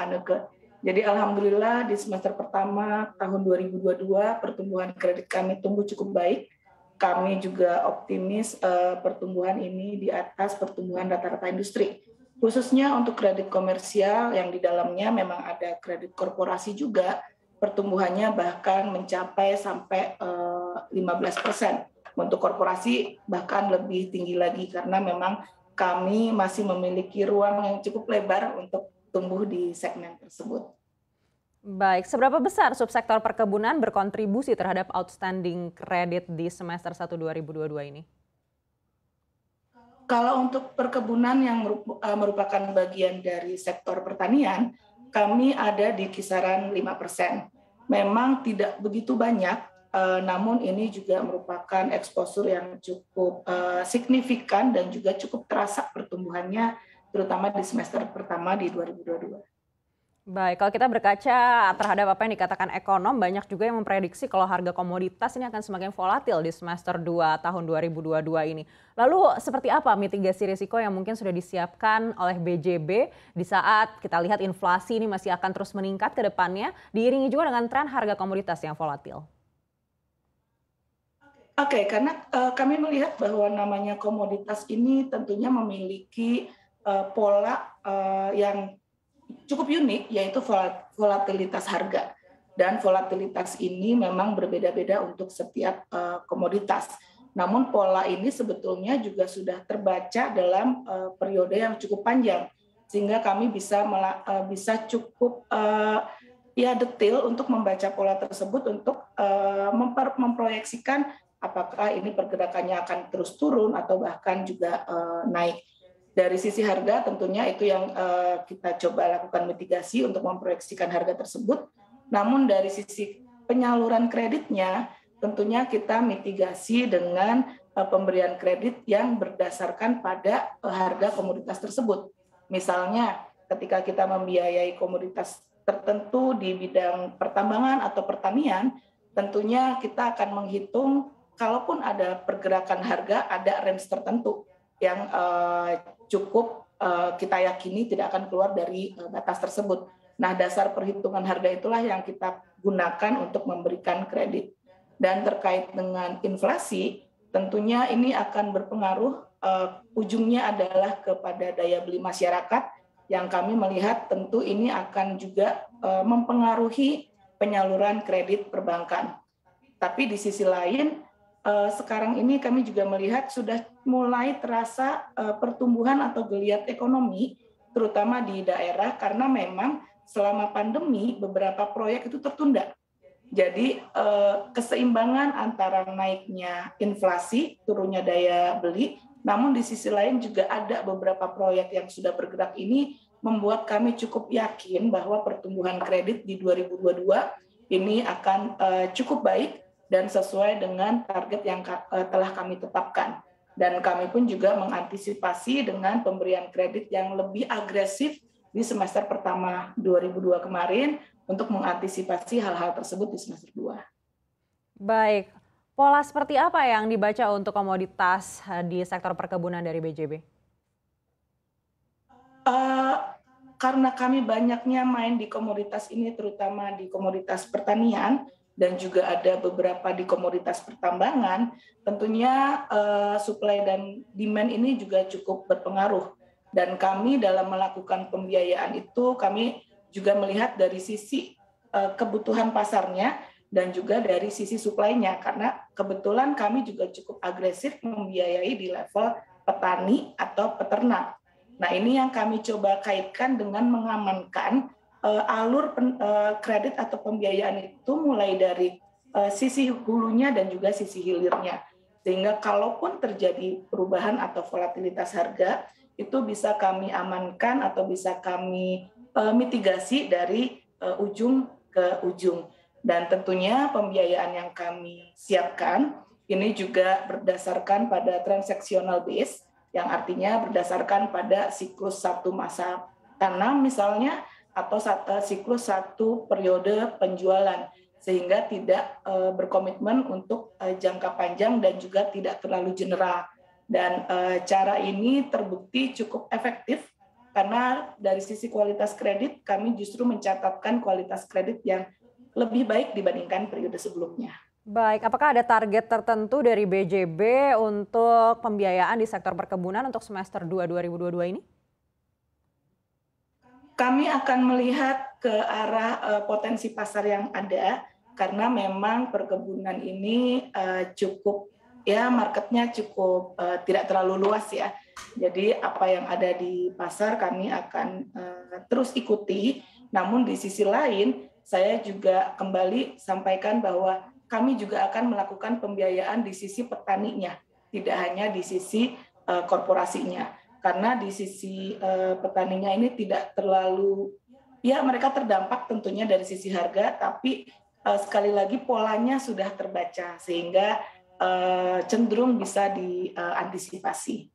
Haneke. Jadi alhamdulillah di semester pertama tahun 2022 pertumbuhan kredit kami tumbuh cukup baik. Kami juga optimis pertumbuhan ini di atas pertumbuhan rata-rata industri. Khususnya untuk kredit komersial yang di dalamnya memang ada kredit korporasi juga, pertumbuhannya bahkan mencapai sampai 15%. Untuk korporasi bahkan lebih tinggi lagi karena memang kami masih memiliki ruang yang cukup lebar untuk tumbuh di segmen tersebut. Baik, seberapa besar subsektor perkebunan berkontribusi terhadap outstanding kredit di semester 1 2022 ini? Kalau untuk perkebunan yang merupakan bagian dari sektor pertanian, kami ada di kisaran 5%. Memang tidak begitu banyak, namun ini juga merupakan eksposur yang cukup signifikan dan juga cukup terasa pertumbuhannya, terutama di semester pertama di 2022. Baik, kalau kita berkaca terhadap apa yang dikatakan ekonom, banyak juga yang memprediksi kalau harga komoditas ini akan semakin volatil di semester 2 tahun 2022 ini. Lalu seperti apa mitigasi risiko yang mungkin sudah disiapkan oleh BJB di saat kita lihat inflasi ini masih akan terus meningkat ke depannya, diiringi juga dengan tren harga komoditas yang volatil? Oke, karena kami melihat bahwa namanya komoditas ini tentunya memiliki pola yang cukup unik, yaitu volatilitas harga. Dan volatilitas ini memang berbeda-beda untuk setiap komoditas. Namun pola ini sebetulnya juga sudah terbaca dalam periode yang cukup panjang, sehingga kami bisa cukup detail untuk membaca pola tersebut untuk memproyeksikan apakah ini pergerakannya akan terus turun atau bahkan juga naik. Dari sisi harga tentunya itu yang kita coba lakukan mitigasi untuk memproyeksikan harga tersebut. Namun dari sisi penyaluran kreditnya tentunya kita mitigasi dengan pemberian kredit yang berdasarkan pada harga komoditas tersebut. Misalnya ketika kita membiayai komoditas tertentu di bidang pertambangan atau pertanian, tentunya kita akan menghitung kalaupun ada pergerakan harga ada range tertentu yang cukup kita yakini tidak akan keluar dari batas tersebut. Nah, dasar perhitungan harga itulah yang kita gunakan untuk memberikan kredit. Dan terkait dengan inflasi, tentunya ini akan berpengaruh, ujungnya adalah kepada daya beli masyarakat, yang kami melihat tentu ini akan juga mempengaruhi penyaluran kredit perbankan. Tapi di sisi lain, sekarang ini kami juga melihat sudah mulai terasa pertumbuhan atau geliat ekonomi, terutama di daerah, karena memang selama pandemi beberapa proyek itu tertunda. Jadi keseimbangan antara naiknya inflasi, turunnya daya beli, namun di sisi lain juga ada beberapa proyek yang sudah bergerak ini membuat kami cukup yakin bahwa pertumbuhan kredit di 2022 ini akan cukup baik dan sesuai dengan target yang telah kami tetapkan. Dan kami pun juga mengantisipasi dengan pemberian kredit yang lebih agresif di semester pertama 2002 kemarin untuk mengantisipasi hal-hal tersebut di semester 2. Baik, pola seperti apa yang dibaca untuk komoditas di sektor perkebunan dari BJB? Karena kami banyaknya main di komoditas ini, terutama di komoditas pertanian, dan juga ada beberapa di komoditas pertambangan, tentunya supply dan demand ini juga cukup berpengaruh. Dan kami dalam melakukan pembiayaan itu, kami juga melihat dari sisi kebutuhan pasarnya dan juga dari sisi supply-nya, karena kebetulan kami juga cukup agresif membiayai di level petani atau peternak. Nah, ini yang kami coba kaitkan dengan mengamankan alur kredit atau pembiayaan itu mulai dari sisi hulunya dan juga sisi hilirnya. Sehingga kalaupun terjadi perubahan atau volatilitas harga, itu bisa kami amankan atau bisa kami mitigasi dari ujung ke ujung. Dan tentunya pembiayaan yang kami siapkan ini juga berdasarkan pada transactional base, yang artinya berdasarkan pada siklus satu masa tanam misalnya, atau siklus satu periode penjualan, sehingga tidak berkomitmen untuk jangka panjang dan juga tidak terlalu general. Dan cara ini terbukti cukup efektif karena dari sisi kualitas kredit kami justru mencatatkan kualitas kredit yang lebih baik dibandingkan periode sebelumnya. Baik, apakah ada target tertentu dari BJB untuk pembiayaan di sektor perkebunan untuk semester 2 2022 ini? Kami akan melihat ke arah potensi pasar yang ada, karena memang perkebunan ini cukup, ya marketnya cukup tidak terlalu luas ya. Jadi apa yang ada di pasar kami akan terus ikuti. Namun di sisi lain saya juga kembali sampaikan bahwa kami juga akan melakukan pembiayaan di sisi petaninya, tidak hanya di sisi korporasinya. Karena di sisi petaninya ini tidak terlalu, ya mereka terdampak tentunya dari sisi harga, tapi sekali lagi polanya sudah terbaca sehingga cenderung bisa diantisipasi.